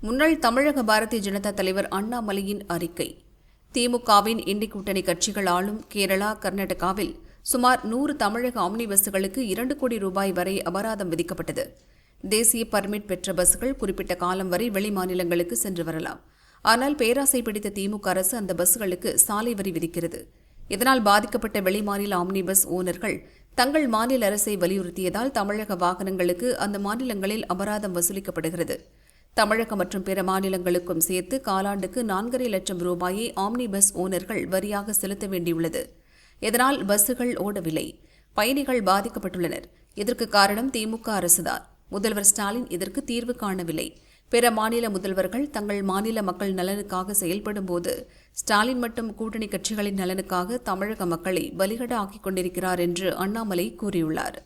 முன்னாள் தமிழக பாரதிய ஜனதா தலைவர் அண்ணாமலையின் அறிக்கை. திமுகவின் இண்டி கூட்டணி கட்சிகள் ஆளும் கேரளா, கர்நாடகாவில் சுமார் 100 தமிழக ஆம்னி பஸ்களுக்கு 2 கோடி ரூபாய் வரை அபராதம் விதிக்கப்பட்டது. தேசிய பர்மிட் பெற்ற பஸ்கள் குறிப்பிட்ட காலம் வரை வெளி மாநிலங்களுக்கு சென்று வரலாம். ஆனால் பேராசை பிடித்த திமுக அரசு அந்த பஸ்களுக்கு சாலை வரி விதிக்கிறது. இதனால் பாதிக்கப்பட்ட வெளிமாநில ஆம்னி பஸ் ஓனர்கள் தங்கள் மாநில அரசை வலியுறுத்தியதால் தமிழக வாகனங்களுக்கு அந்த மாநிலங்களில் அபராதம் வசூலிக்கப்படுகிறது. தமிழகம் மற்றும் பிற மாநிலங்களுக்கும் சேர்த்து காலாண்டுக்கு 4.5 லட்சம் ரூபாயை ஆம்னி பஸ் ஓனர்கள் வரியாக செலுத்த வேண்டியுள்ளது. இதனால் பஸ்ஸுகள் ஓடவில்லை. பயணிகள் பாதிக்கப்பட்டுள்ளனர். இதற்கு காரணம் திமுக அரசுதான். முதல்வர் ஸ்டாலின் இதற்கு தீர்வு காணவில்லை. பிற மாநில முதல்வர்கள் தங்கள் மாநில மக்கள் நலனுக்காக செயல்படும் போது ஸ்டாலின் மட்டும் கூட்டணி கட்சிகளின் நலனுக்காக தமிழக மக்களை பலிகடா ஆக்கிக் கொண்டிருக்கிறார் என்று அண்ணாமலை கூறியுள்ளார்.